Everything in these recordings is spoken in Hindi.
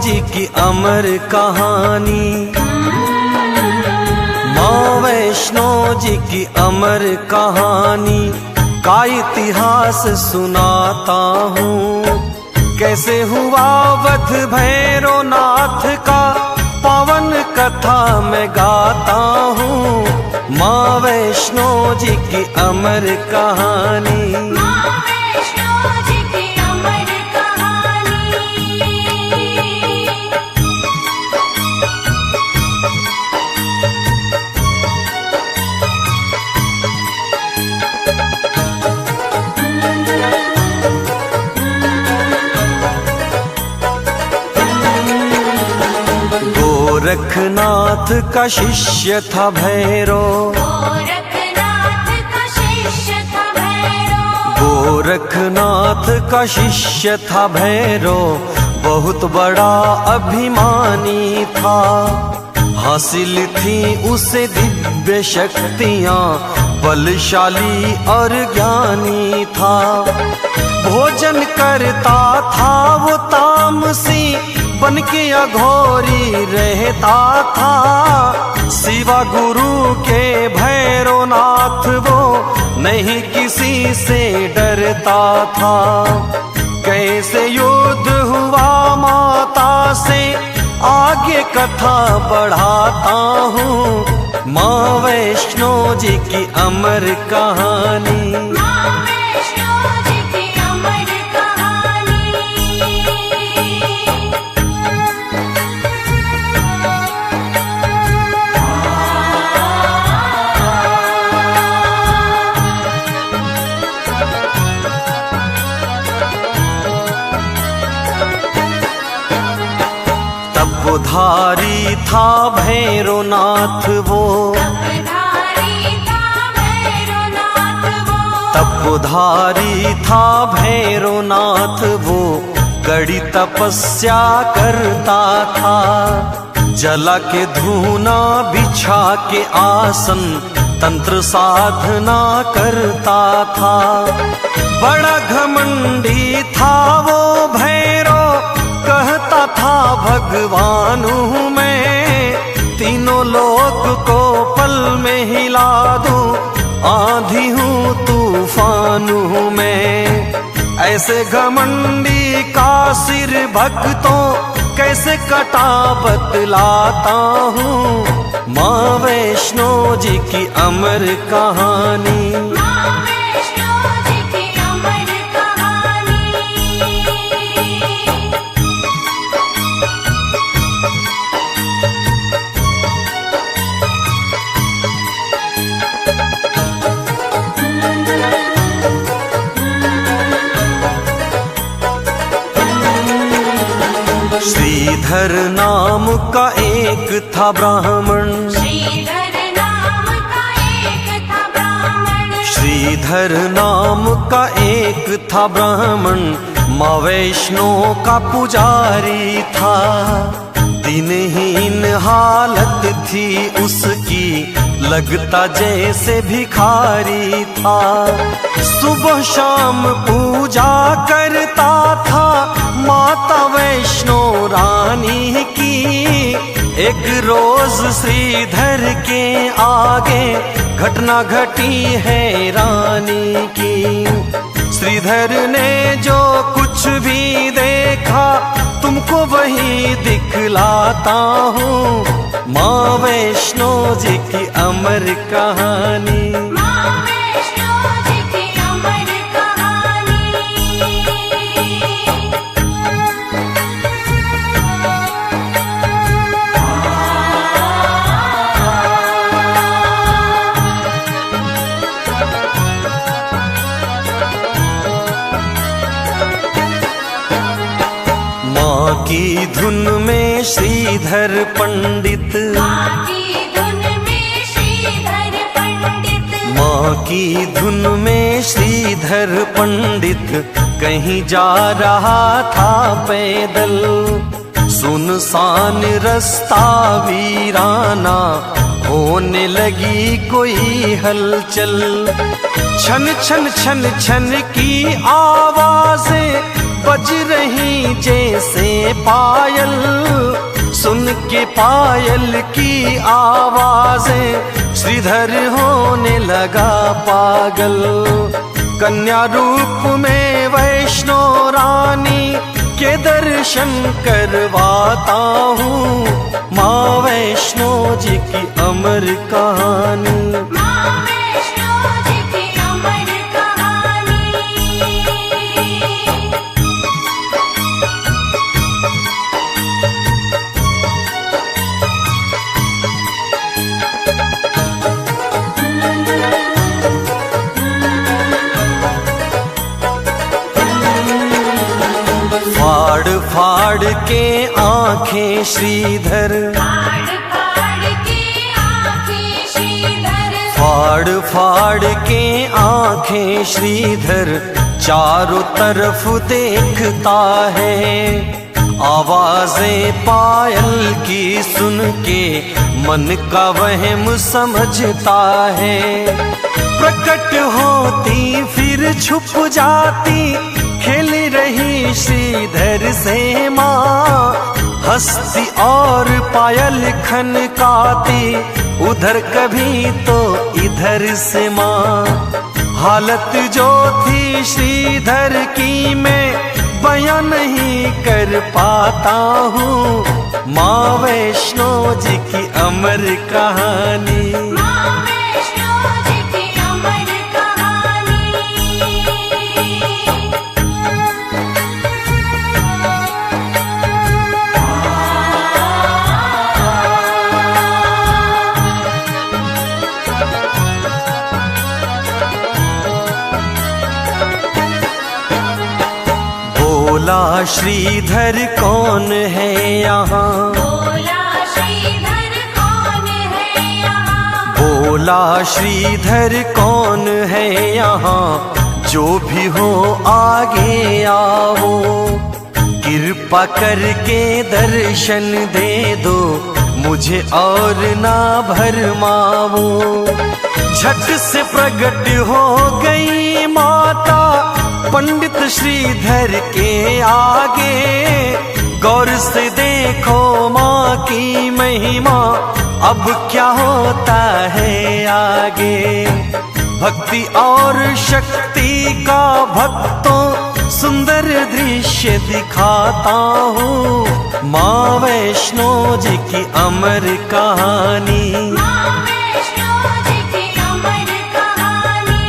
जी की अमर कहानी, माँ वैष्णो जी की अमर कहानी का इतिहास सुनाता हूँ। कैसे हुआ वध भैरव नाथ का पावन कथा मैं गाता हूँ। माँ वैष्णो जी की अमर कहानी, माँ वैष्णो जी की अमर कहानी। गोरखनाथ का शिष्य था भैरव, गोरखनाथ का शिष्य था भैरव, गोरखनाथ का शिष्य था भैरव, बहुत बड़ा अभिमानी था। हासिल थी उसे दिव्य शक्तियाँ, बलशाली और ज्ञानी था। भोजन करता था वो तामसी, बन के अघोरी रहता था। शिवा गुरु के भैरवनाथ वो नहीं किसी से डरता था। कैसे युद्ध हुआ माता से आगे कथा बढ़ाता हूँ। माँ वैष्णो जी की अमर कहानी, माँ वैष्णो जी की अमर कहानी। तपधारी था भैरवनाथ वो, तपधारी था भैरवनाथ वो, तपधारी था भैरवनाथ वो, कड़ी तपस्या करता था। जला के धूना बिछा के आसन तंत्र साधना करता था। बड़ा घमंडी था वो भैरव, कहता था भगवान हूँ मैं, तीनों लोक को पल में हिला दूं, आंधी हूँ तूफान हूँ मैं। ऐसे घमंडी का सिर भक्तों कैसे कटा बतलाता हूँ। माँ वैष्णो जी की अमर कहानी, माँ वैष्णो जी की अमर कहानी। श्रीधर नाम का एक था ब्राह्मण, श्रीधर नाम का एक था ब्राह्मण, श्रीधर नाम का एक था ब्राह्मण, माँ वैष्णो का पुजारी था। दिनहीन हालत थी उसकी, लगता जैसे भिखारी था। सुबह शाम पूजा करता था माता वैष्णो रानी की। एक रोज श्रीधर के आगे घटना घटी है रानी की। श्रीधर ने जो कुछ भी देखा तुमको वही दिखलाता हूँ। माँ वैष्णो जी की अमर कहानी, माँ वैष्णो जी की अमर कहानी। माँ की धुन में श्रीधर पंडित, माँ की धुन में श्रीधर पंडित, माँ की धुन में श्रीधर पंडित कहीं जा रहा था पैदल। सुनसान रास्ता वीराना, होने लगी कोई हलचल। छन छन छन छन की आवाजें बज रही जैसे पायल, सुन के पायल की आवाजें श्रीधर होने लगा पागल। कन्या रूप में वैष्णो रानी के दर्शन करवाता हूँ, माँ वैष्णो जी की अमर कहानी। माँ वैष्णो जी की अमर कहानी। फाड़ फाड़ के आंखें श्रीधर, फाड़ फाड़ के आँखें श्रीधर, फाड़ फाड़ के आंखें श्रीधर चारों तरफ देखता है। आवाजें पायल की सुन के मन का वहम समझता है। प्रकट होती फिर छुप जाती, खेल रही श्रीधर से माँ, हंसती और पायल खनकाती, उधर कभी तो इधर से माँ। हालत जो थी श्रीधर की मैं बयां नहीं कर पाता हूँ, माँ वैष्णो जी की अमर कहानी। माँ वैष्णो जी की अमर कहानी। बोला श्रीधर कौन है यहाँ, बोला श्रीधर कौन है यहाँ, बोला श्रीधर कौन है यहाँ, जो भी हो आगे आओ। कृपा करके दर्शन दे दो मुझे और ना भरमाओ। झट से प्रकट हो गई माता पंडित श्रीधर के आगे। गौर से देखो माँ की महिमा, अब क्या होता है आगे। भक्ति और शक्ति का भक्तों सुंदर दृश्य दिखाता हूँ, माँ वैष्णो जी की अमर कहानी। माँ वैष्णो जी की अमर कहानी।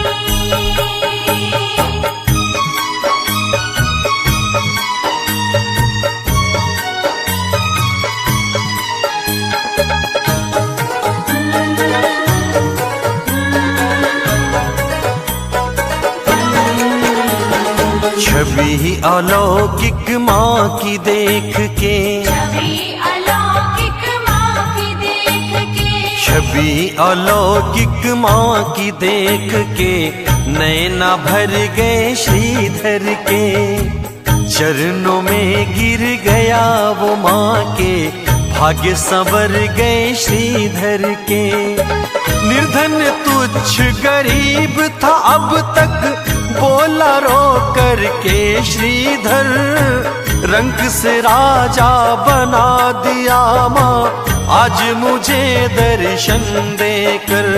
छवि अलौकिक माँ की देख के, छवि अलौकिक माँ की देख के, छवि अलौकिक माँ की देख के नैना भर गए श्रीधर के। चरणों में गिर गया वो माँ के, भाग्य संवर गए श्रीधर के। निर्धन तुच्छ गरीब था अब तक, बोला रो करके श्रीधर। रंग से राजा बना दिया माँ आज मुझे दर्शन देकर।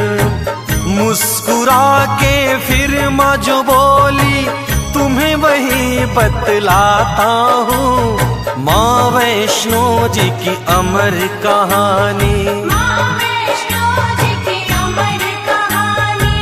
मुस्कुरा के फिर माँ जो बोली, तुम्हें वही बतलाता हूँ, माँ वैष्णो जी की अमर कहानी। माँ वैष्णो जी की अमर कहानी।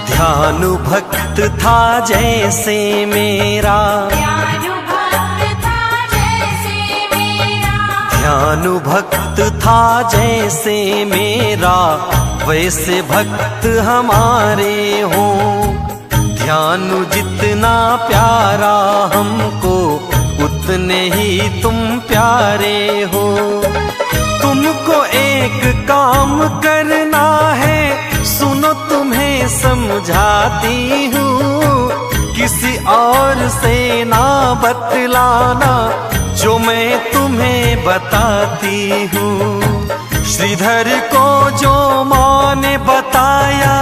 ध्यान भक्त था जैसे मेरा, ध्यान भक्त था जैसे मेरा, ध्यान भक्त था जैसे मेरा, वैसे भक्त हमारे हो। ध्यान जितना प्यारा हमको, उतने ही तुम प्यारे हो। तुमको एक काम करना है, सुनो तुम्हें समझाती हूँ। और से ना बतलाना जो मैं तुम्हें बताती हूँ। श्रीधर को जो माँ ने बताया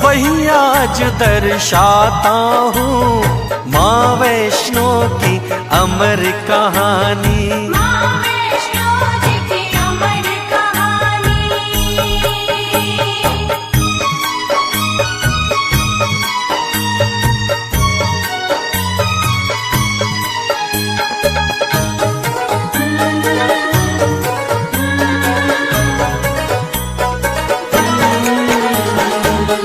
वही आज दर्शाता हूँ। माँ वैष्णो की अमर कहानी, माँ वैष्णो जी की अमर कहानी।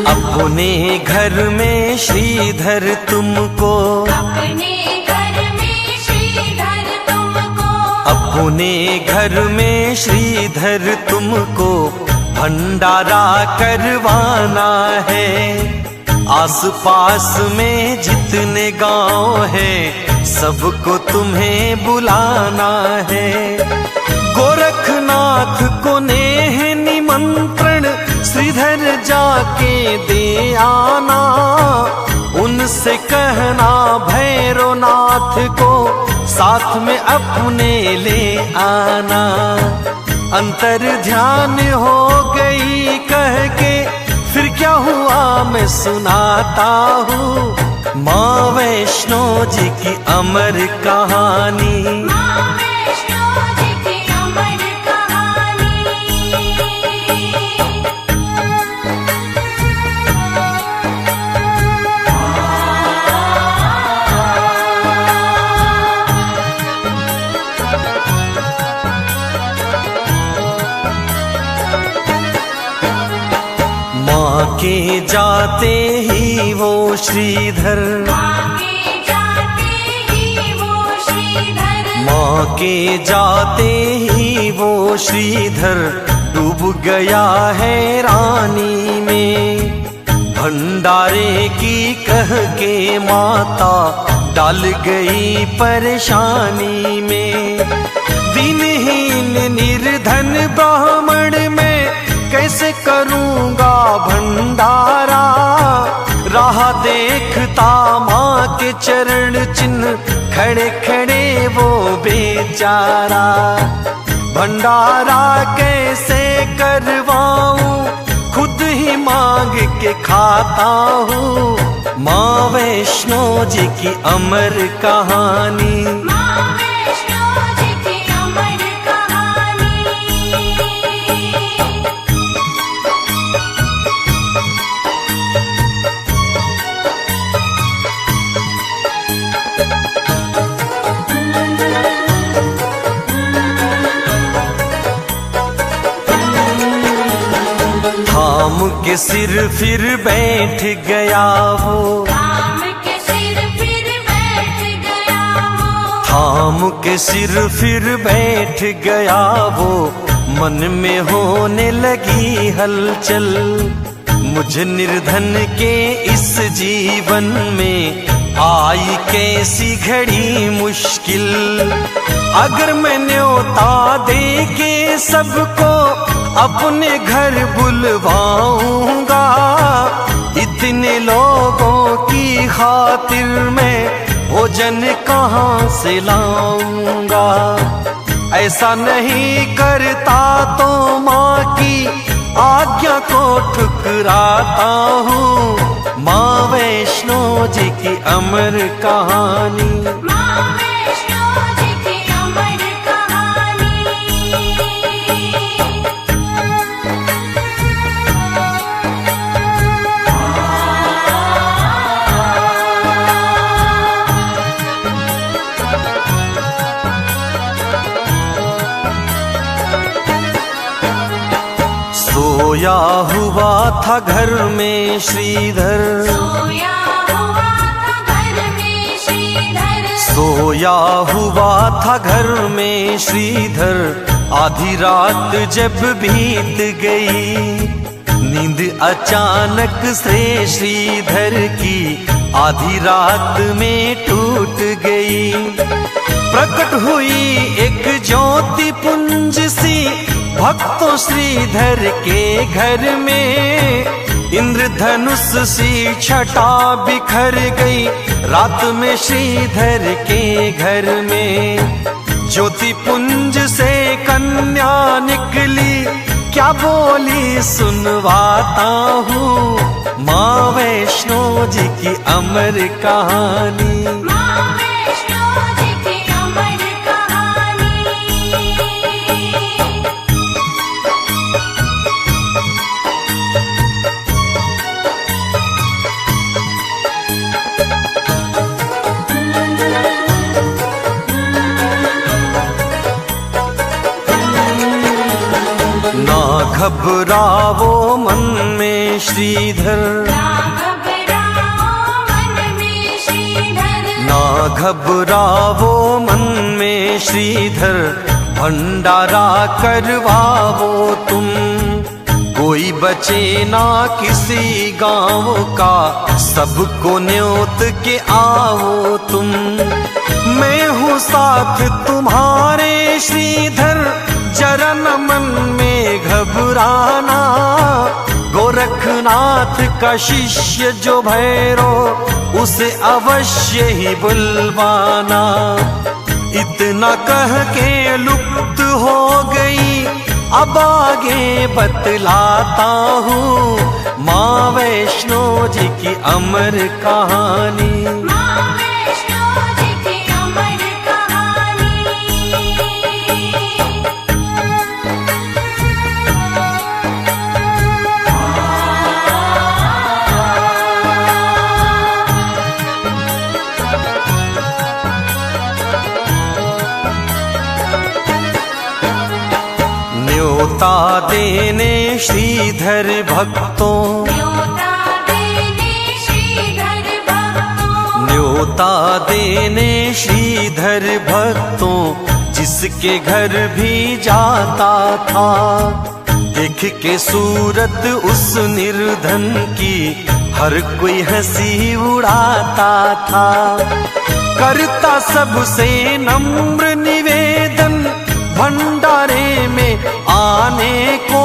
अपने घर में श्रीधर तुमको, अपने घर में श्रीधर तुमको, अपने घर में श्रीधर तुमको भंडारा करवाना है। आस पास में जितने गांव हैं सबको तुम्हें बुलाना है। गोरखनाथ को नेह निमंत्रण श्रीधर जाके दे आना। उनसे कहना भैरवनाथ को साथ में अपने ले आना। अंतर ध्यान हो गई कह के फिर क्या हुआ मैं सुनाता हूँ। माँ वैष्णो जी की अमर कहानी, माँ वैष्णो जी की अमर कहानी। माँ के जाते ही वो श्रीधर, आगे जाते ही वो श्रीधर, माँ के जाते ही वो श्रीधर डूब गया है रानी में। भंडारे की कह के माता डाल गई परेशानी में। दिनहीन निर्धन ब्राह्मण में कैसे करूँगा भंडारा। राह देखता माँ के चरण चिन्ह खड़े खड़े वो बेचारा। भंडारा कैसे करवाऊं खुद ही मांग के खाता हूँ। माँ वैष्णो जी की अमर कहानी, माँ वैष्णो जी की अमर कहानी। थाम के सिर फिर बैठ गया वो, थाम के सिर फिर बैठ गया वो, थाम के सिर फिर बैठ गया वो। मन में होने लगी हलचल, मुझ निर्धन के इस जीवन में आई कैसी घड़ी मुश्किल। अगर मैं न्योता दे के सबको अपने घर बुलवाऊंगा, इतने लोगों की खातिर मैं भोजन कहाँ से लाऊंगा। ऐसा नहीं करता तो माँ की आज्ञा को ठुकराता हूँ। माँ वैष्णो जी की अमर कहानी, माँ वैष्णो जी की अमर कहानी। सोया हुआ था घर में श्रीधर, सोया हुआ था घर में श्रीधर, सोया हुआ था घर में श्रीधर। आधी रात जब बीत गई, नींद अचानक से श्रीधर की आधी रात में टूट गई। प्रकट हुई एक ज्योति पुंज सी भक्तों श्रीधर के घर में। इंद्रधनुष सी छटा बिखर गई रात में श्रीधर के घर में। ज्योति पुंज से कन्या निकली क्या बोली सुनवाता हूँ। माँ वैष्णो जी की अमर कहानी। माँ वैष्णो जी की अमर कहानी। ना घबरावो मन में श्रीधर, ना घबराओ मन में श्रीधर। ना घबरावो मन में श्रीधर, भंडारा करवावो तुम। कोई बचे ना किसी गांव का, सबको न्योत के आओ तुम। मैं हूँ साथ तुम्हारे श्रीधर, जरा न मन में घबराना। गोरखनाथ का शिष्य जो भैरव, उसे अवश्य ही बुलवाना। इतना कह के लुप्त हो गई, अब आगे बतलाता हूँ माँ वैष्णो जी की अमर कहानी। माँ वैष्णो जी की अमर कहानी। न्योता देने श्रीधर भक्तों, न्योता देने श्रीधर भक्तों। न्योता देने श्रीधर भक्तों, जिसके घर भी जाता था। देख के सूरत उस निर्धन की, हर कोई हंसी उड़ाता था। करता सबसे नम्र निवेदन, भंडारे में आने को।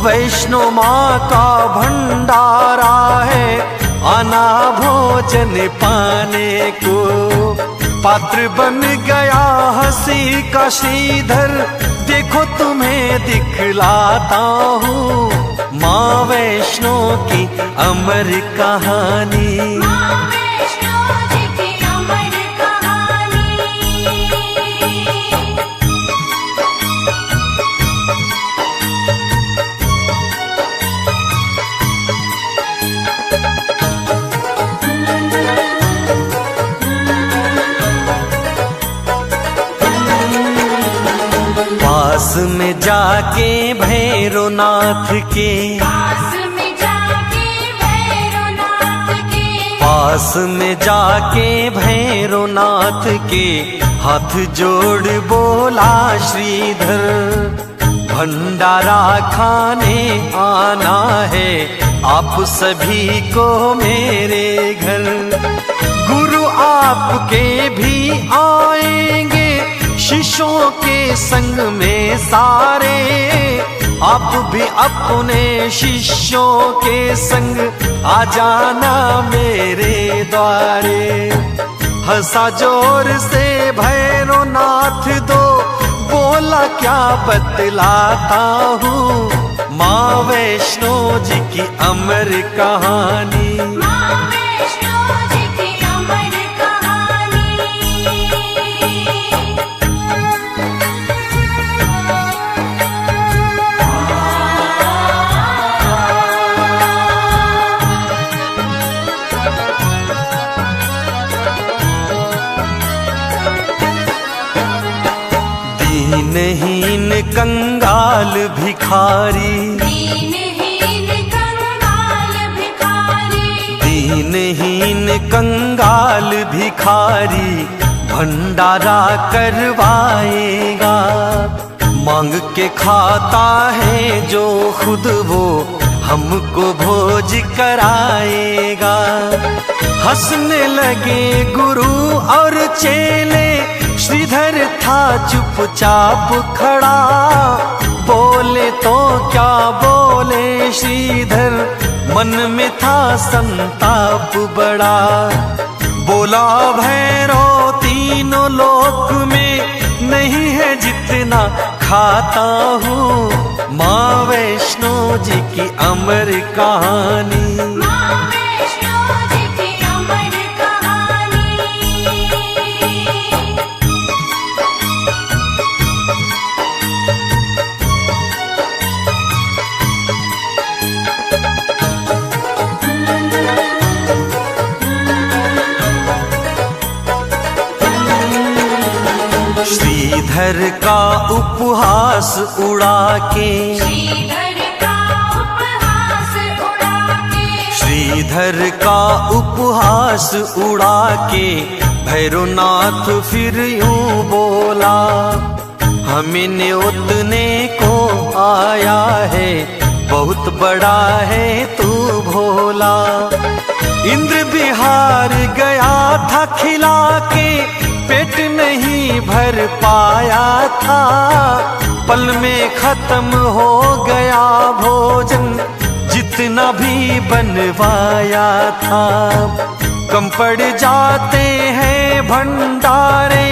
वैष्णो माँ का भंडारा है, आना भोजन पाने को। पात्र बन गया हंसी का श्रीधर, देखो तुम्हें दिखलाता हूँ माँ वैष्णो की अमर कहानी। माँ वैष्णो जी की अमर कहानी। पास में जाके भैरवनाथ के, पास में जाके भैरवनाथ के। पास में जाके भैरवनाथ के, हाथ जोड़ बोला श्रीधर। भंडारा खाने आना है आप सभी को मेरे घर। गुरु आपके भी आएंगे शिष्यों के संग में सारे। आप भी अपने शिष्यों के संग आ जाना मेरे द्वारे। हंसा जोर से भैरवनाथ दो, बोला क्या बतलाता हूँ माँ वैष्णो जी की अमर कहानी। माँ वैष्णो जी की अमर कहानी। दीनहीन कंगाल भिखारी, दीनहीन कंगाल भिखारी। दीनहीन कंगाल भिखारी, भंडारा करवाएगा। मांग के खाता है जो खुद वो, हमको भोज कराएगा। हंसने लगे गुरु और चेले, श्रीधर था चुपचाप खड़ा। बोले तो क्या बोले श्रीधर, मन में था संताप बड़ा। बोला भैरव तीनों लोक में नहीं है जितना खाता हूँ। माँ वैष्णो जी की अमर कहानी। माँ वैष्णो जी की अमर कहानी। श्रीधर का उपहास उड़ा के, श्रीधर का उपहास उड़ा के, श्रीधर का उपहास उड़ा के भैरवनाथ फिर यूं बोला। हमें न्योतने को आया है, बहुत बड़ा है तू भोला। इंद्र बिहार गया था खिला के, पेट नहीं भर पाया था। पल में खत्म हो गया भोजन, जितना भी बनवाया था। कम पड़ जाते हैं भंडारे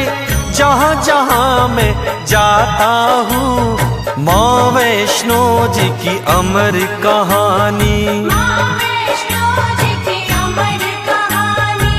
जहाँ जहाँ मैं जाता हूँ। माँ वैष्णो जी की अमर कहानी। माँ वैष्णो जी की अमर कहानी।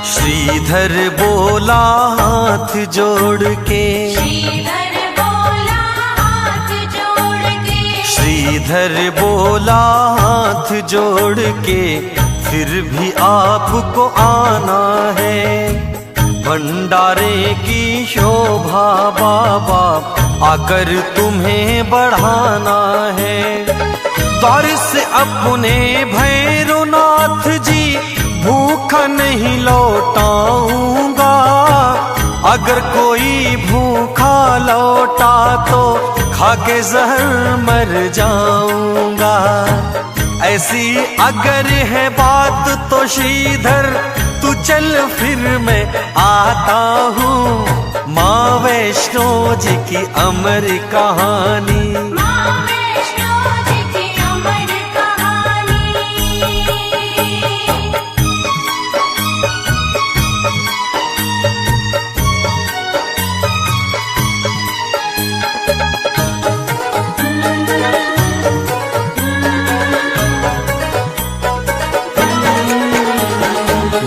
श्रीधर बोला हाथ जोड़ के, श्रीधर बोला हाथ जोड़ के, श्रीधर बोला हाथ जोड़ के, फिर भी आपको आना है। भंडारे की शोभा बाबा आकर तुम्हें बढ़ाना है। द्वार से अपने भैरवनाथ जी भूखा नहीं लौटाऊंगा। अगर कोई भूखा लौटा तो खाके जहर मर जाऊंगा। ऐसी अगर है बात तो श्रीधर तू चल, फिर मैं आता हूँ। माँ वैष्णो जी की अमर कहानी। माँ वैष्णो जी की अमर कहानी।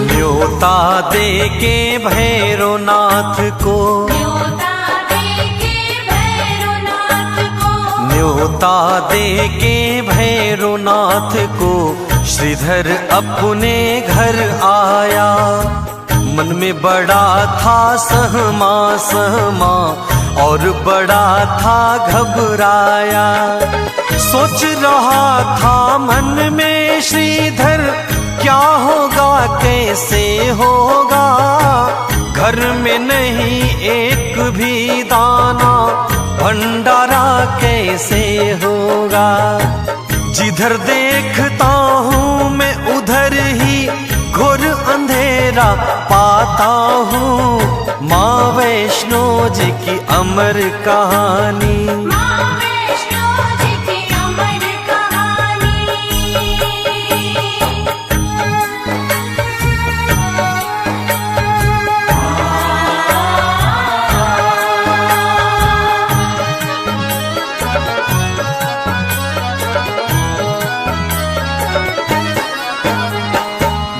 न्योता दे के भैरवनाथ को, न्योता दे के भैरवनाथ को, न्योता दे के भैरवनाथ को श्रीधर अपने घर आया। मन में बड़ा था सहमा सहमा और बड़ा था घबराया। सोच रहा था मन में श्रीधर क्या होगा कैसे होगा। घर में नहीं एक भी दाना, भंडारा कैसे होगा। जिधर देखता हूँ मैं उधर ही घोर अंधेरा पाता हूँ। माँ वैष्णो जी की अमर कहानी। माँ वैष्णो जी की अमर कहानी।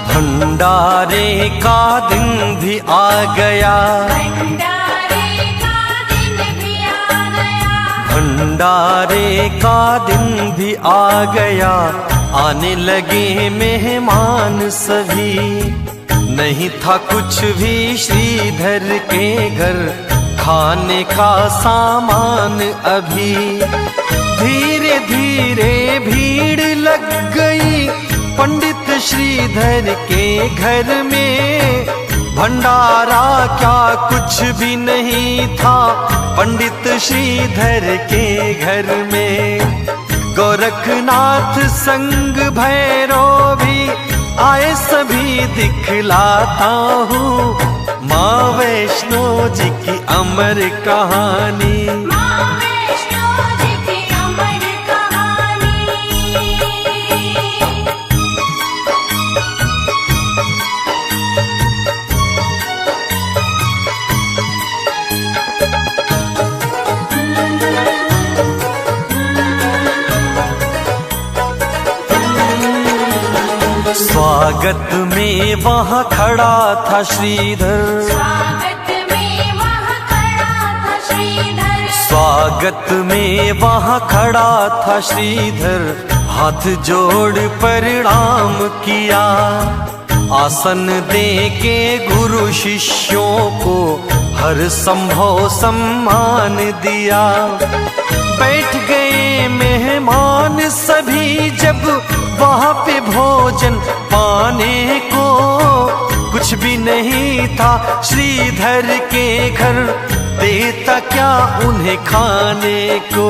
भंडारे का दिन भी आ गया, भंडारे का दिन भी आ गया, भंडारे का दिन भी आ गया। आने लगे मेहमान सभी, नहीं था कुछ भी श्रीधर के घर खाने का सामान अभी। धीरे धीरे भीड़ लग गई पंडित श्रीधर के घर में। भंडारा क्या कुछ भी नहीं था पंडित श्रीधर के घर में। गोरखनाथ संग भैरव भी आए सभी दिखलाता हूँ माँ वैष्णो जी की अमर कहानी। माँ वैष्णो जी की अमर कहानी। स्वागत में वहाँ खड़ा था श्रीधर, स्वागत में वहाँ खड़ा था श्रीधर, स्वागत में वहाँ खड़ा था श्रीधर, हाथ जोड़ प्रणाम किया, आसन दे के गुरु शिष्यों को हर संभव सम्मान दिया। बैठ गए मेहमान सभी जब वहाँ पे भोजन पाने को, कुछ भी नहीं था श्रीधर के घर, देता क्या उन्हें खाने को।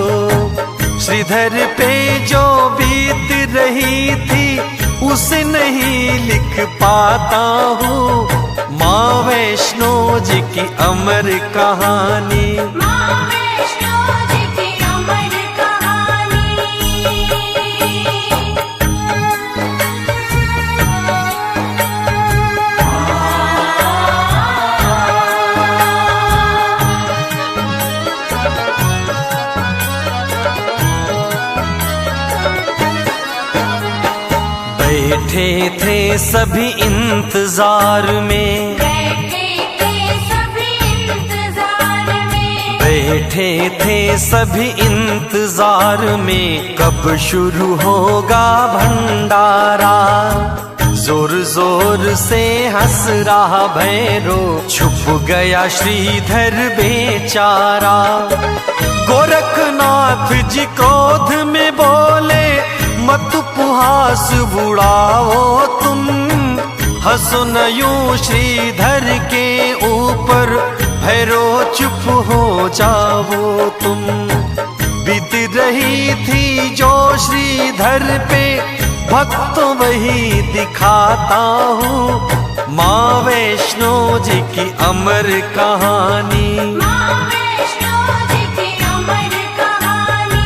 श्रीधर पे जो बीत रही थी उसे नहीं लिख पाता हूँ माँ वैष्णो जी की अमर कहानी। माँ वैष्णो जी की अमर कहानी। बैठे थे सभी इंतजार में, बैठे थे सभी इंतजार में, बैठे थे सभी इंतजार में, कब शुरू होगा भंडारा। जोर जोर से हंस रहा भैरव, छुप गया श्रीधर बेचारा। गोरखनाथ जी क्रोध में बोले मत उपहास बुढ़ाओ तुम, हंसो न यूं श्रीधर के ऊपर, भैरव चुप हो जाओ तुम। बीत रही थी जो श्रीधर पे भक्तों वही दिखाता हूँ माँ वैष्णो जी की अमर कहानी। माँ वैष्णो जी की अमर कहानी।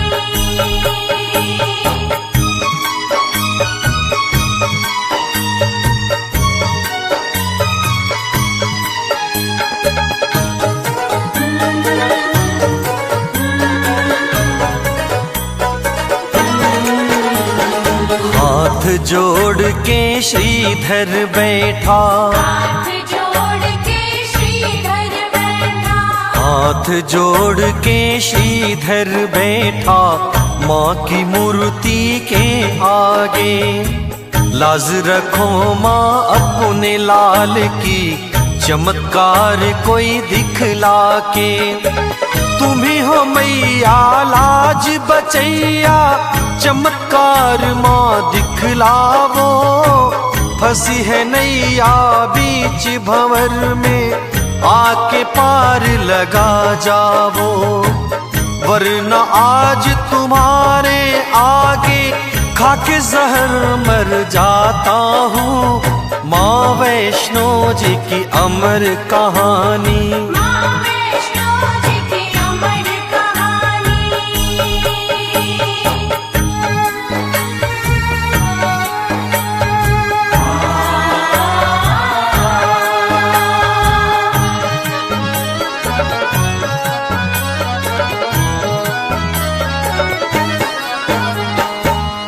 हाथ जोड़ के श्रीधर बैठा, हाथ जोड़ के श्रीधर बैठा, हाथ जोड़ के श्रीधर बैठा, माँ की मूर्ति के आगे। लाज रखो माँ अपने लाल की, चमत्कार कोई दिखला के। तुम्ही हो मैया लाज बचैया, चमत्कार माँ दिखलावो। फंसी है नैया बीच भंवर में, आके पार लगा जावो। वरना आज तुम्हारे आगे खाके जहर मर जाता हूँ माँ वैष्णो जी की अमर कहानी। माँ वैष्णो जी की अमर कहानी।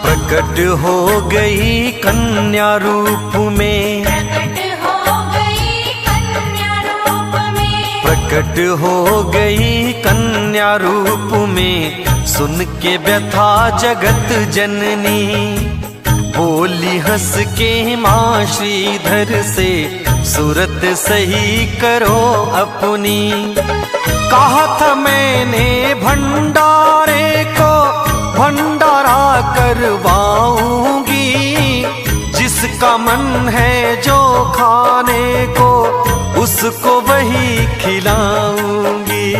प्रकट हो गई कन्या रूप में, प्रकट हो गई कन्या रूप में, प्रकट हो गई कन्या रूप में। सुन के व्यथा जगत जननी, बोली हंस के माँ श्रीधर से, सूरत सही करो अपनी। कहा था मैंने भंडारे को भंडारा करवाऊंगी, जिसका मन है जो खाने को उसको वही खिलाऊंगी।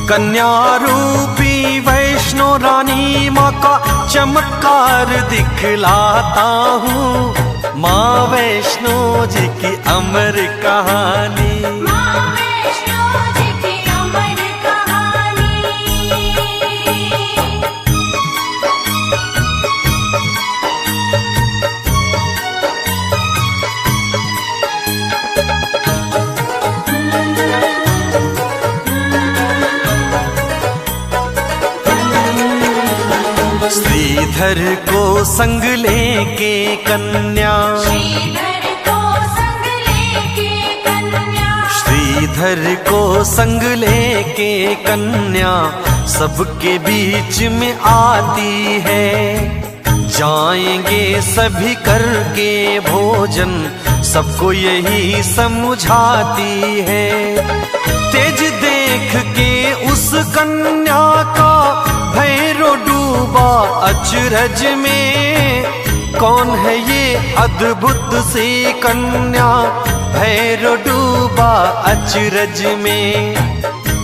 कन्या रूपी वैष्णो वैष्णो रानी माँ का चमत्कार दिखलाता हूँ। माँ वैष्णो जी की अमर कहानी, माँ वैष्णो जी की अमर कहानी। श्रीधर को संग लेके कन्या, श्रीधर को संग लेके कन्या, श्रीधर को संग लेके कन्या सबके बीच में आती है। जाएंगे सभी करके भोजन, सबको यही समझाती है। तेज देख के उस कन्या का भैरो डूबा अचरज में। कौन है ये अद्भुत सी कन्या, भैरो डूबा अचरज में।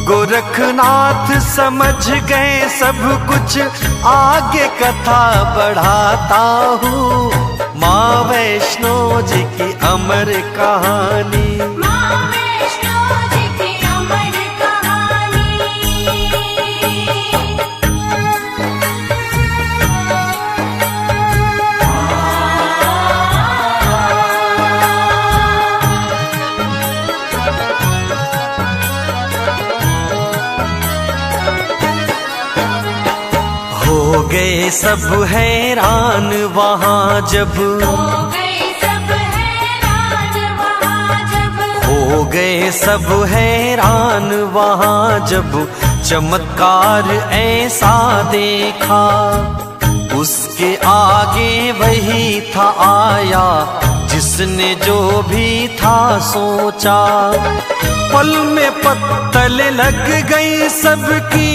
गोरखनाथ समझ गए सब कुछ, आगे कथा बढ़ाता हूँ। माँ वैष्णो जी की अमर कहानी, माँ वैष्णो जी की अमर कहानी। हो गए सब हैरान वहाँ जब, हो गए सब हैरान वहाँ जब, हो गए सब हैरान वहाँ जब चमत्कार ऐसा देखा। उसके आगे वही था आया जिसने जो भी था सोचा। पल में पत्तल लग गई सबकी,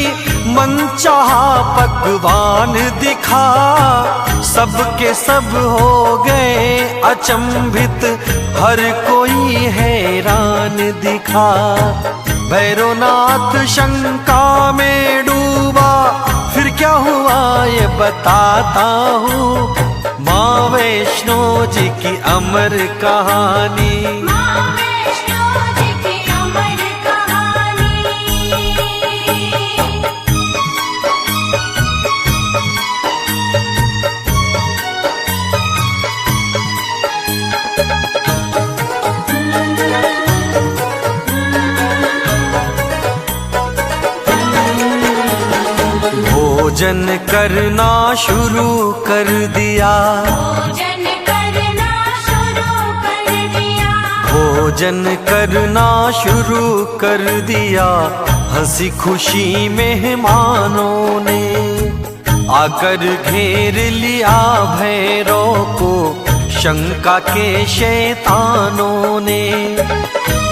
मनचाहा पकवान दिखा। सबके सब हो गए अचंभित, हर कोई हैरान दिखा। भैरवनाथ शंका में डूबा, फिर क्या हुआ ये बताता हूँ। माँ वैष्णो जी की अमर कहानी, माँ वैष्णो जी की अमर कहानी। भोजन करना शुरू कर दिया, भोजन करना शुरू कर दिया, भोजन करना शुरू कर दिया। हंसी खुशी मेहमानों ने आकर घेर लिया भैरव को, शंका के शैतानों ने।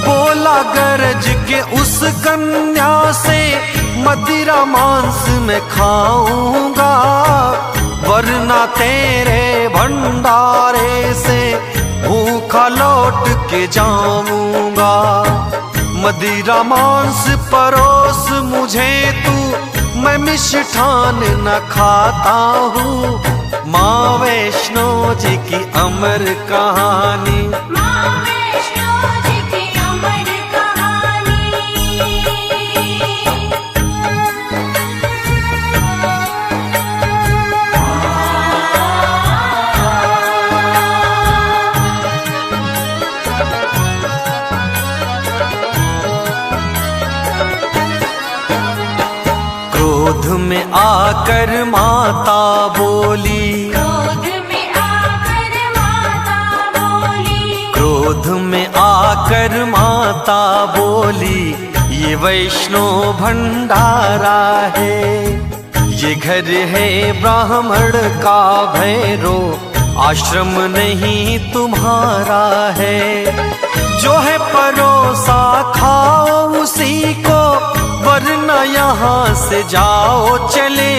बोला गरज के उस कन्या से, मदिरा मांस में खाऊंगा, वरना तेरे भंडारे से भूखा लौट के जाऊंगा। मदिरा मांस परोस मुझे तू, मैं मिष्ठान न खाता हूँ। माँ वैष्णो जी की अमर कहानी, माँ वैष्णो जी की अमर कहानी। क्रोध में आकर माता बोली, क्रोध में आकर माता बोली, क्रोध में आकर माता बोली। ये वैष्णो भंडारा है, ये घर है ब्राह्मण का भैरो, आश्रम नहीं तुम्हारा है। जो है परोसा खाओ उसी को, वरना यहाँ से जाओ चले।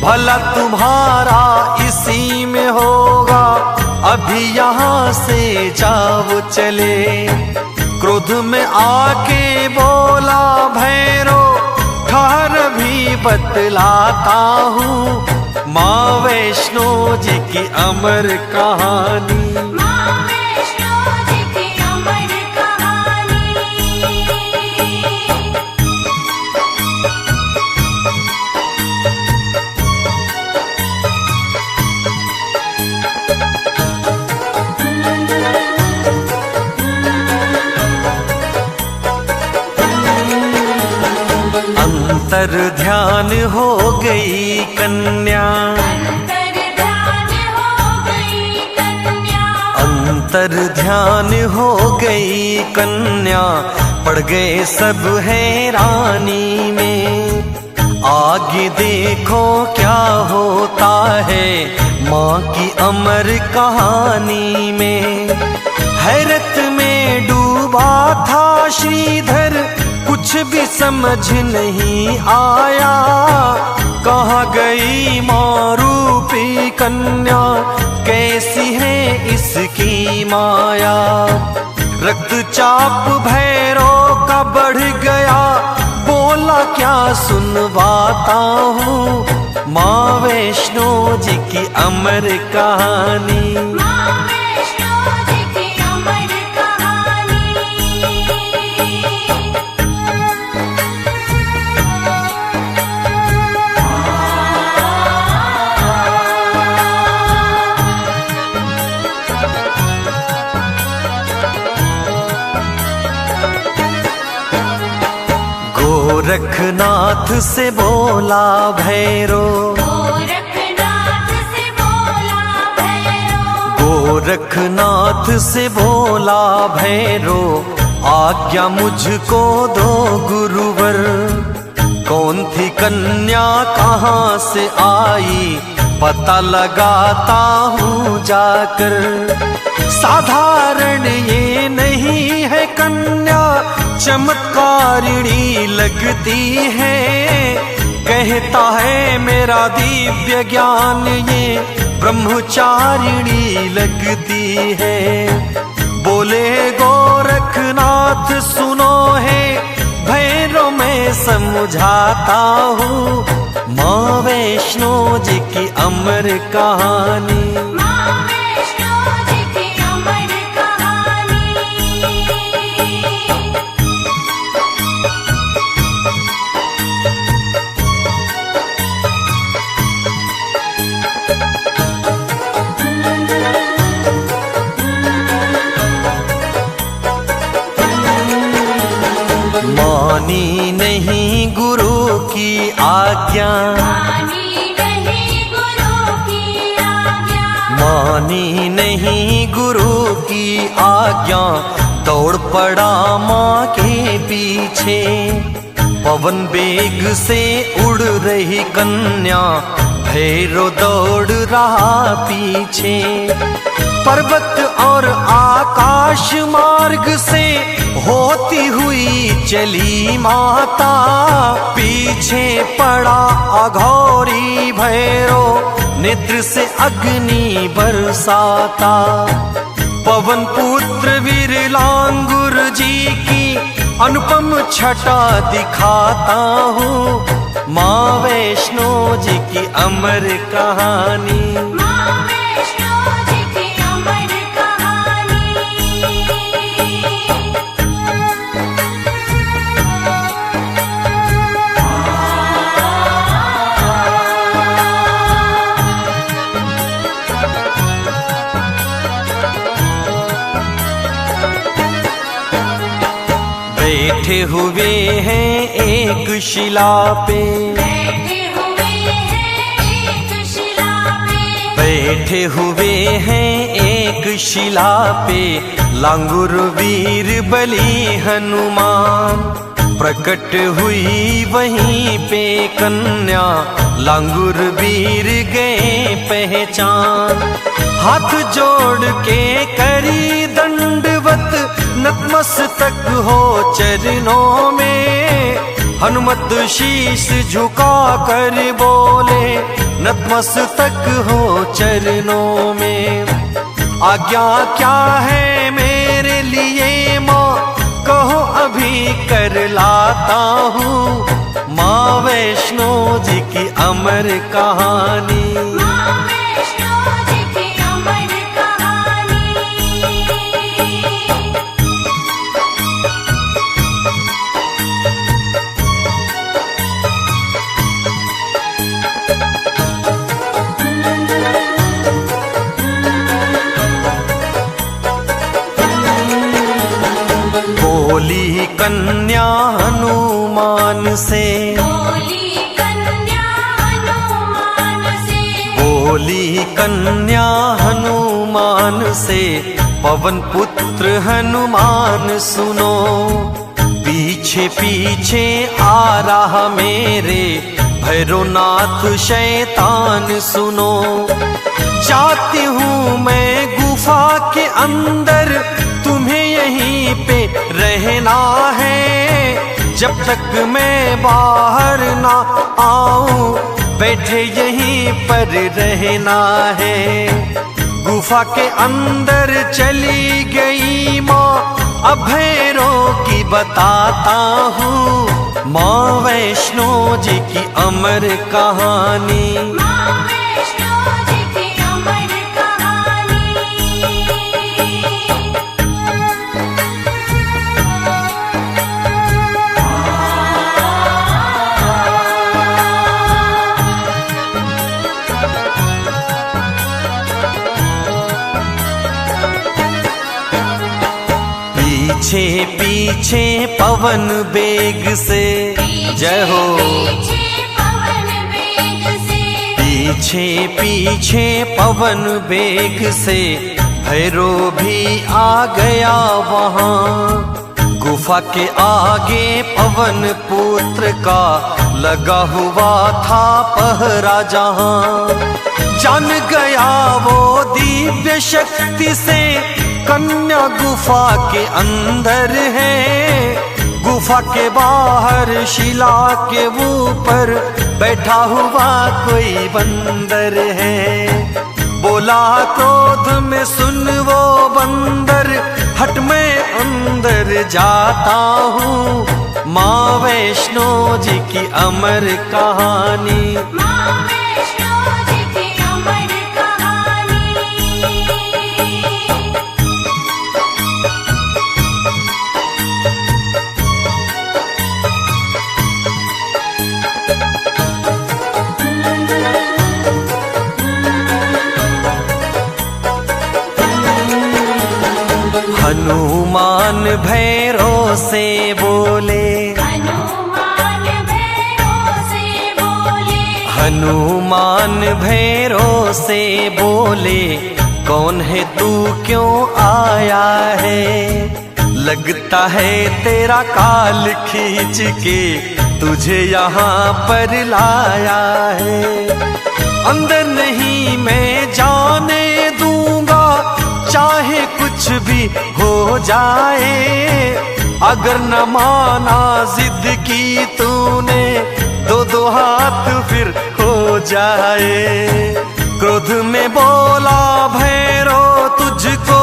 भला तुम्हारा इसी में होगा, अभी यहाँ से जाओ चले। क्रोध में आके बोला भैरो, ठहर भी बतलाता हूँ माँ वैष्णो जी की अमर कहानी। माँ वैष्णो जी की अमर कहानी। अंतर ध्यान हो गई कन्या, अंतर ध्यान हो गई कन्या, अंतर ध्यान हो गई कन्या, पड़ गए सब हैरानी में। आगे देखो क्या होता है माँ की अमर कहानी में। हैरत में डूबा था श्रीधर, कुछ भी समझ नहीं आया, कहाँ गई माँ रूपी कन्या, कैसी है इसकी माया। रक्तचाप भैरव का बढ़ गया, बोला क्या सुनवाता हूँ माँ वैष्णो जी की अमर कहानी। माँ वैष्णो जी की अमर कहानी। गोरखनाथ से बोला भैरव, गोरखनाथ से बोला भैरव, गोरखनाथ से बोला भैरव, आज्ञा मुझको दो गुरुवर। कौन थी कन्या कहाँ से आई, पता लगाता हूँ जाकर। साधारण ये नहीं है कन्या, चमत्कारिणी लगती है। कहता है मेरा दिव्य ज्ञान ये ब्रह्मचारिणी लगती है। बोले गोरखनाथ सुनो है भैरव मैं समझाता हूँ माँ वैष्णो जी की अमर कहानी। माँ वैष्णो जी की अमर कहानी। मानी नहीं गुरु की आज्ञा, मानी नहीं गुरु की आज्ञा, मानी नहीं गुरु की आज्ञा, दौड़ पड़ा माँ के पीछे। पवन बेग से उड़ रही कन्या, भैरव दौड़ रहा पीछे। पर्वत और आकाश मार्ग से होती हुई चली माता, पीछे पड़ा अघोरी भैरव, नेत्र से अग्नि बरसाता। पवन पुत्र वीर लांगुर जी की अनुपम छटा दिखाता हूँ माँ वैष्णो जी की अमर कहानी। माँ वैष्णो जी की अमर कहानी। बैठे हुए हैं एक शिला पे, बैठे हुए हैं एक शिला पे, बैठे हुए हैं एक शिला पे, लांगुर वीर बली हनुमान। प्रकट हुई वहीं पे कन्या, लांगुर वीर गए पहचान। हाथ जोड़ के करी दंडवत, नतमस्तक हो चरणों में। हनुमत शीश झुका कर बोले, नतमस्तक हो चरणों में। आज्ञा क्या है मेरे लिए माँ, कहो अभी कर लाता हूँ माँ वैष्णो की अमर कहानी। माँ वैष्णो जी की अमर कहानी। बोली कन्या हनुमान से, बोली कन्या हनुमान से, बोली कन्या हनुमान से, पवन पुत्र हनुमान सुनो। पीछे पीछे आ रहा मेरे भैरवनाथ शैतान सुनो। जाती हूँ मैं गुफा के अंदर, तुम्हें यहीं पे रहना है। जब तक मैं बाहर ना आऊं, बैठे यहीं पर रहना है। गुफा के अंदर चली गई माँ, अब भैरव की बताता हूँ। माँ वैष्णो जी की अमर कहानी। माँ वैष्णो जी की अमर कहानी। पीछे पीछे पवन बेग से, जय हो। पीछे पवन वेग से, पीछे पीछे पवन बेग से, भैरव भी आ गया वहाँ। गुफा के आगे पवन पुत्र का लगा हुआ था पहरा जहाँ। जान गया वो दिव्य शक्ति से, कन्या गुफा के अंदर है। गुफा के बाहर शिला के ऊपर बैठा हुआ कोई बंदर है। बोला क्रोध में सुन वो बंदर, हट मैं अंदर जाता हूँ। माँ वैष्णो जी की अमर कहानी। माँ वैष्णो जी की अमर कहानी। हनुमान भैरव से बोले, हनुमान भैरव से बोले, हनुमान भैरव से बोले, कौन है तू क्यों आया है। लगता है तेरा काल खींच के तुझे यहाँ पर लाया है। अंदर नहीं मैं जाने दूंगा, चाहे कुछ भी हो जाए। अगर न माना जिद की तूने, दो दो हाथ फिर हो जाए। क्रोध में बोला भैरव तुझको,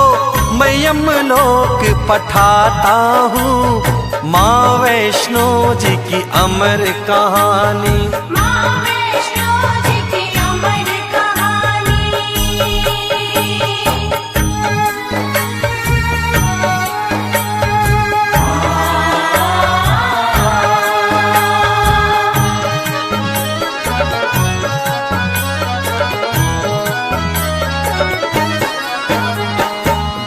मैं यमलोक पठाता हूँ। माँ वैष्णो जी की अमर कहानी। माँ वैष्णो जी की अमर कहानी।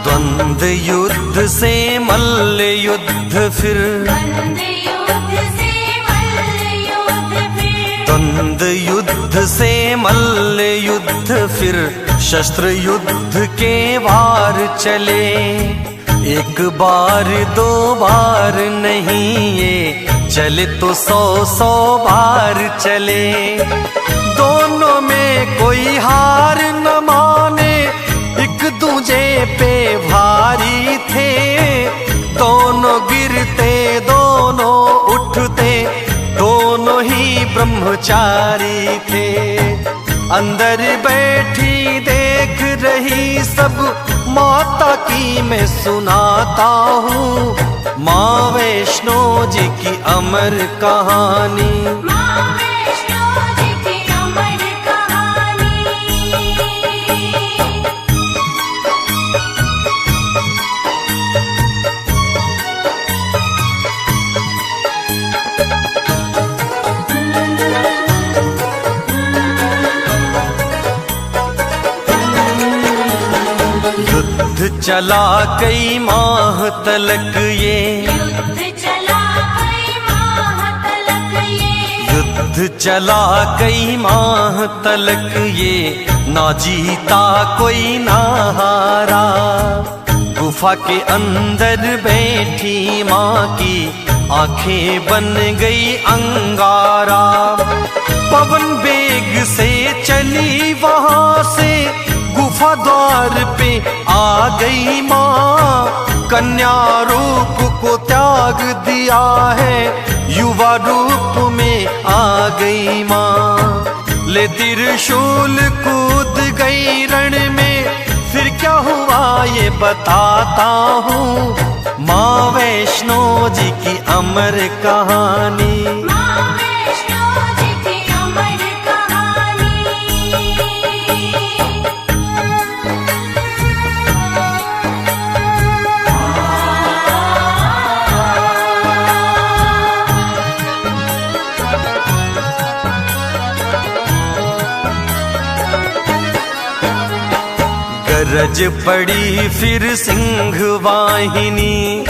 द्वंद युद्ध से मल्ल युद्ध फिर, द्वंद युद्ध से मल्ल युद्ध फिर, द्वंद युद्ध से मल्ल युद्ध फिर, शस्त्र युद्ध के वार चले। एक बार दो बार नहीं ये चले तो 100 बार चले। दोनों में कोई हार न माने, एक दूजे पे भारी थे। दोनों गिरते दोनों उठते, दोनों ही ब्रह्मचारी थे। अंदर बैठी देख रही सब माता की मैं सुनाता हूँ। माँ वैष्णो जी की अमर कहानी। माँ वैष्णो जी चला कई माह तलक ये, युद्ध चला कई माह तलक ये, युद्ध चला कई माह तलक ये, ना जीता कोई ना हारा। गुफा के अंदर बैठी माँ की आंखें बन गई अंगारा। पवन बेग से चली वहां से गुफा द्वार पे आ गई माँ। कन्या रूप को त्याग दिया है, युवा रूप में आ गई माँ। ले त्रिशूल कूद गई रण में, फिर क्या हुआ ये बताता हूँ। माँ वैष्णो जी की अमर कहानी, माँ वैष्णो जी की अमर कहानी। गरज पड़ी फिर सिंह वाहिनी,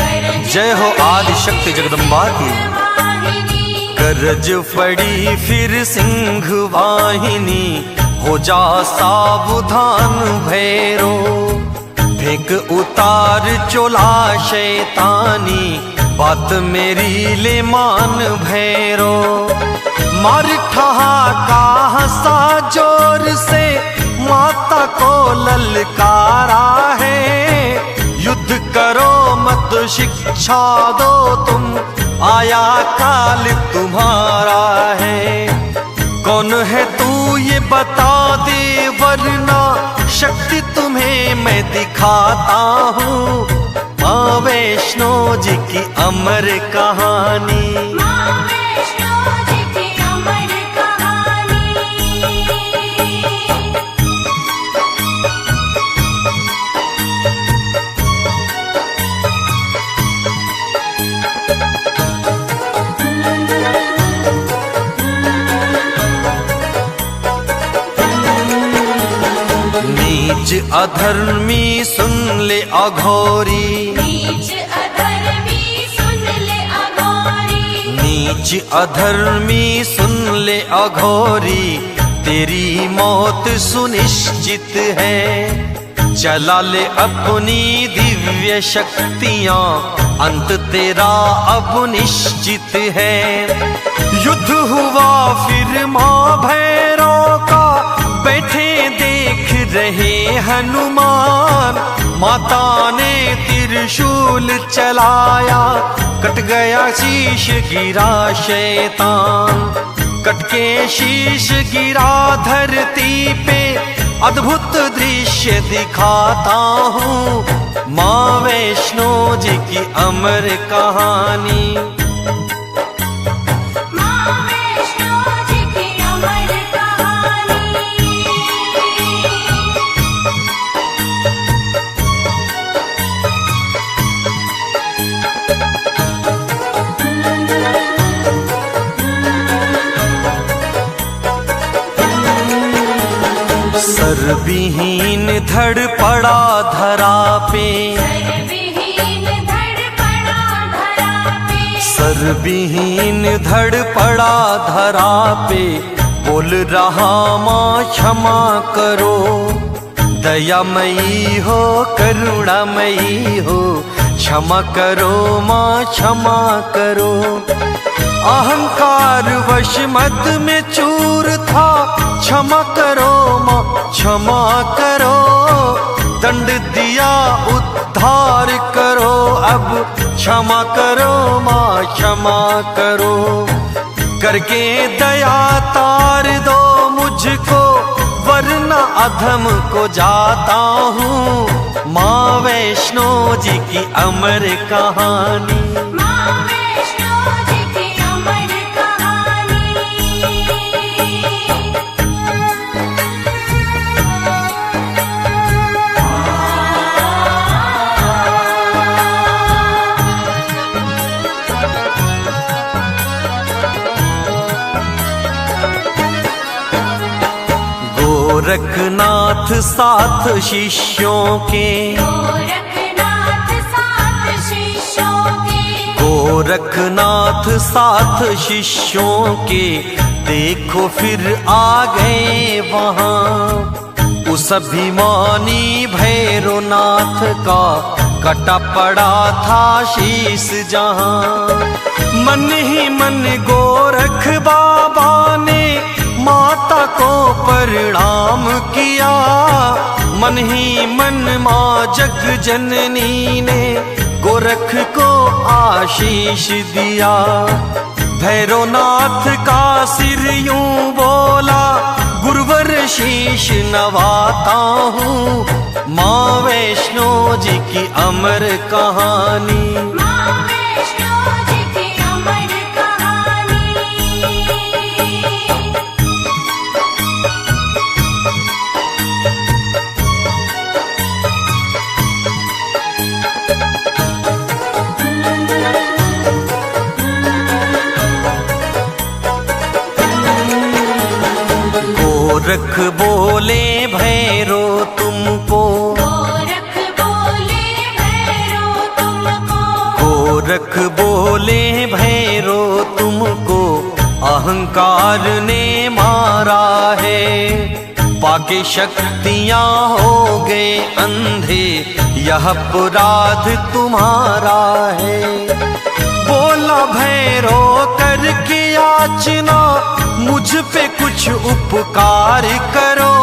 जय हो आदि शक्ति जगदम्बा की। गरज पड़ी फिर सिंह वाहिनी, हो जा सावधान भैरो। फेंक उतार चोला शैतानी, बात मेरी ले मान भैरो। मार ठहाका हंसा जोर से, माता को ललकारा है। युद्ध करो मत शिक्षा दो तुम, आया काल तुम्हारा है। कौन है तू ये बता दे, वरना शक्ति तुम्हें मैं दिखाता हूँ। माँ वैष्णो जी की अमर कहानी, माँ वैष्णो जी की अमर कहानी। नीच अधर्मी सुन ले अघोरी, नीच अधर्मी सुन ले अघोरी, नीच अधर्मी सुन ले अघोरी। तेरी मौत सुनिश्चित है, चला ले अपनी दिव्य शक्तियां, अंत तेरा अब निश्चित है। युद्ध हुआ फिर माँ भैरव का, बैठे देख रहे हनुमान। माता ने त्रिशूल चलाया, कट गया शीश गिरा शैतान। कट के शीश गिरा धरती पे, अद्भुत दृश्य दिखाता हूँ। माँ वैष्णो जी की अमर कहानी, माँ वैष्णो जी की अमर कहानी। सर्वहीन धड़ पड़ा धरा पे, सर्वहीन धड़ पड़ा धरा पे, सर्वहीन धड़ पड़ा धरा पे। बोल रहा माँ क्षमा करो, दयामयी हो करुणामयी हो। क्षमा करो माँ क्षमा करो। अहंकार वश मद में चूर था, क्षमा करो माँ क्षमा करो। दंड दिया उद्धार करो, अब क्षमा करो माँ क्षमा करो। करके दया तार दो मुझको, वरना अधम को जाता हूँ। माँ वैष्णो जी की अमर कहानी, माँ वैष्णो जी की अमर कहानी। गोरखनाथ साथ शिष्यों के, गोरखनाथ गोरखनाथ साथ शिष्यों के देखो फिर आ गए वहाँ। उस अभिमानी भैरवनाथ का कटा पड़ा था शीस जहाँ। मन ही मन गोरख बाबा ने माता को प्रणाम किया। मन ही मन माँ जग जननी ने गोरख को आशीष दिया। भैरवनाथ का सिर यूं बोला, गुरुवर शीश नवाता हूँ। माँ वैष्णो जी की अमर कहानी, माँ वैष्णो जी की अमर कहानी। गोरख बोले भैरो तुमको, गोरख बोले भैरो तुमको, गोरख बोले भैरो तुमको अहंकार ने मारा है। पाके शक्तियाँ हो गए अंधे, यह अपराध तुम्हारा है। बोला भैरो करके याचना, मुझ पे कुछ उपकार करो।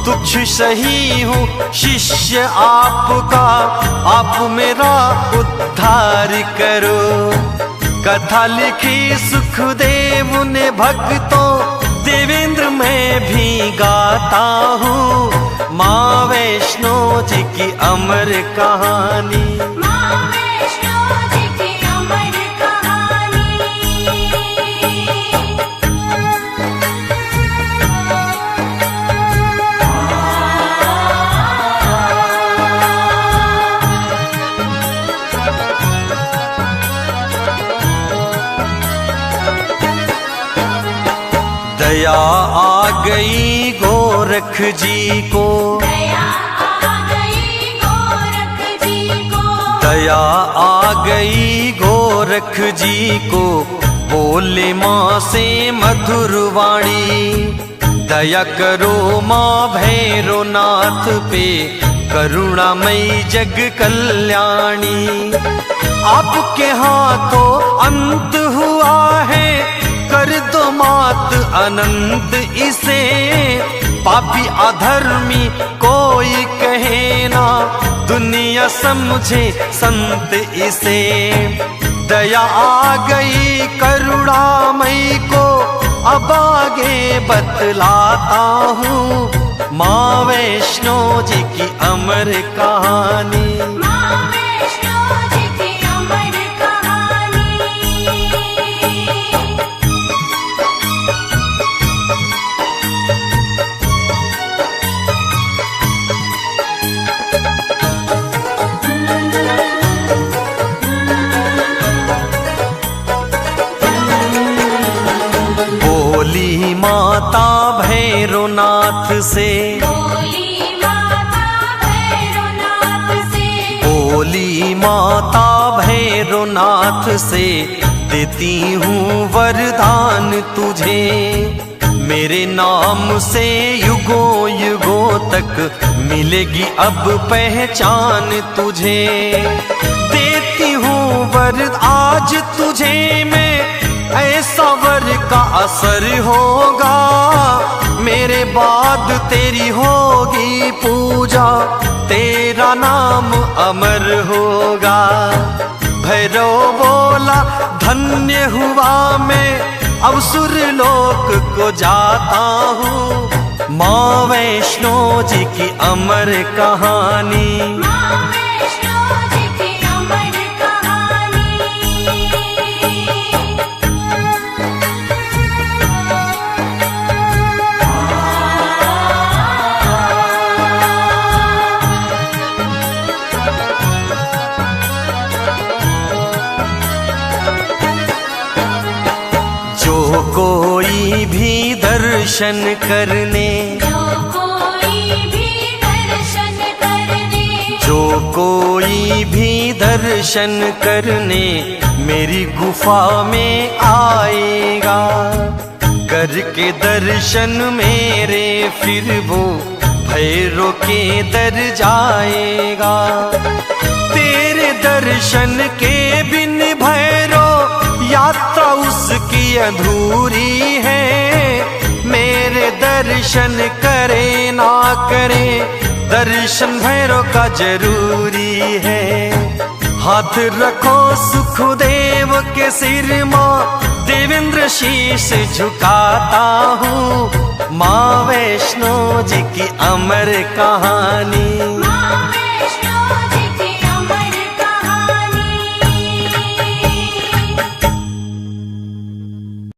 तुझ सही हूँ शिष्य आपका, आप मेरा उद्धार करो। कथा लिखी सुखदेव ने भक्तों, देवेंद्र मैं भी गाता हूँ। माँ वैष्णो जी की अमर कहानी, माँ वैष्णो जी की अमर कहानी। दया आ गई गोरख जी को, दया आ गई गोरख जी को, दया आ गई गोरख जी को। बोले माँ से मधुर वाणी, दया करो माँ भैरवनाथ पे, करुणामयी जग कल्याणी। आपके हाथों अंत हुआ है, कर दो मात अनंत इसे। पापी अधर्मी कोई कहे ना, दुनिया समझे संत इसे। दया आ गई करुणामयी को, अब आगे बतलाता हूँ। माँ वैष्णो जी की अमर कहानी, माँ वैष्णो जी की अमर कहानी। बोली माता भैरवनाथ से, बोली माता भैरवनाथ से, बोली माता भैरवनाथ से, देती हूँ वरदान तुझे। मेरे नाम से युगों युगों तक मिलेगी अब पहचान तुझे। देती हूँ वर आज तुझे मैं, ऐसा वर का असर होगा। मेरे बाद तेरी होगी पूजा, तेरा नाम अमर होगा। भैरव बोला धन्य हुआ मैं, अब सुरलोक को जाता हूँ। माँ वैष्णो जी की अमर कहानी, माँ वैष्णो जी की अमर कहानी। जो कोई भी दर्शन करने, जो कोई भी दर्शन करने, जो कोई भी दर्शन करने मेरी गुफा में आएगा, करके दर्शन मेरे फिर वो भैरो के दर जाएगा। तेरे दर्शन के बिन भैरो यात्रा उसकी अधूरी है। मेरे दर्शन करे ना करे दर्शन भैरो का जरूरी है। हाथ रखो सुखदेव के सिर माँ, देवेंद्र शीश झुकाता हूँ। माँ वैष्णो जी की अमर कहानी। माँ